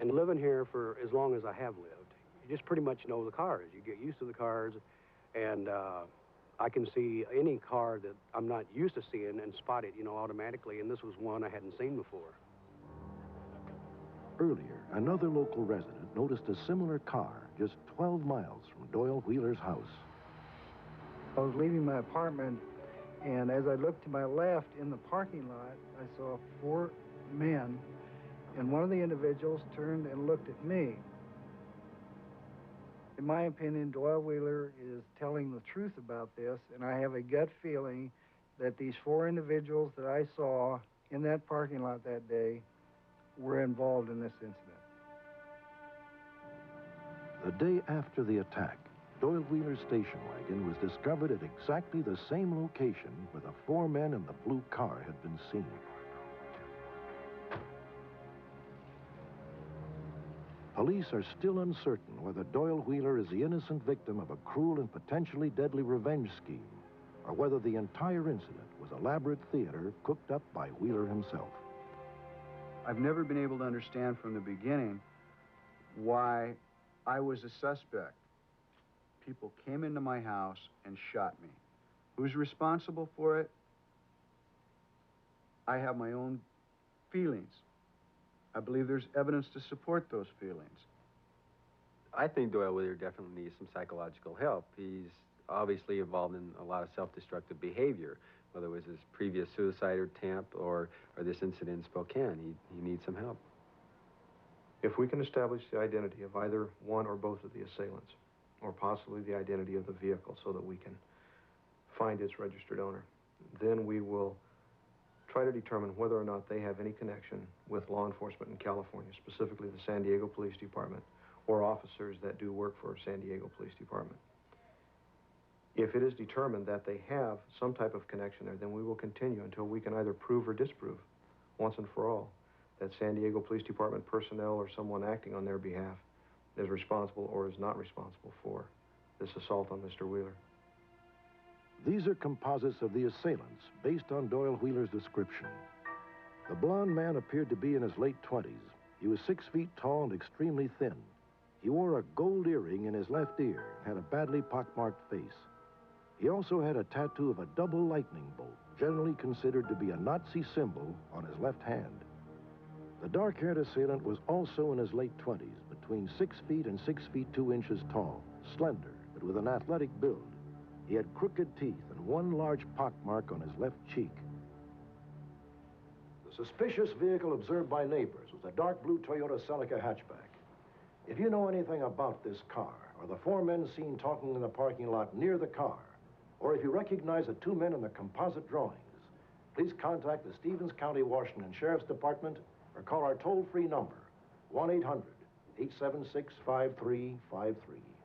And living here for as long as I have lived, you just pretty much know the cars. You get used to the cars, and I can see any car that I'm not used to seeing and spot it, automatically, and this was one I hadn't seen before. Earlier, another local resident noticed a similar car just 12 miles from Doyle Wheeler's house. I was leaving my apartment, and as I looked to my left in the parking lot, I saw 4 men, and one of the individuals turned and looked at me. In my opinion, Doyle Wheeler is telling the truth about this, and I have a gut feeling that these 4 individuals that I saw in that parking lot that day were involved in this incident. The day after the attack, Doyle Wheeler's station wagon was discovered at exactly the same location where the 4 men in the blue car had been seen. Police are still uncertain whether Doyle Wheeler is the innocent victim of a cruel and potentially deadly revenge scheme, or whether the entire incident was elaborate theater cooked up by Wheeler himself. I've never been able to understand from the beginning why I was a suspect. People came into my house and shot me. Who's responsible for it? I have my own feelings. I believe there's evidence to support those feelings. I think Doyle Wheeler definitely needs some psychological help. He's obviously involved in a lot of self-destructive behavior, whether it was his previous suicide attempt or this incident in Spokane. He needs some help. If we can establish the identity of either one or both of the assailants, or possibly the identity of the vehicle so that we can find its registered owner, then we will try to determine whether or not they have any connection with law enforcement in California, specifically the San Diego Police Department, or officers that do work for San Diego Police Department. If it is determined that they have some type of connection there, then we will continue until we can either prove or disprove, once and for all, that San Diego Police Department personnel or someone acting on their behalf is responsible or is not responsible for this assault on Mr. Wheeler. These are composites of the assailants based on Doyle Wheeler's description. The blond man appeared to be in his late 20s. He was 6 feet tall and extremely thin. He wore a gold earring in his left ear and had a badly pockmarked face. He also had a tattoo of a double lightning bolt, generally considered to be a Nazi symbol, on his left hand. The dark-haired assailant was also in his late 20s, between 6 feet and 6 feet 2 inches tall, slender, but with an athletic build. He had crooked teeth and one large pockmark on his left cheek. The suspicious vehicle observed by neighbors was a dark blue Toyota Celica hatchback. If you know anything about this car, or the 4 men seen talking in the parking lot near the car, or if you recognize the 2 men in the composite drawings, please contact the Stevens County, Washington Sheriff's Department or call our toll-free number, 1-800-876-5353.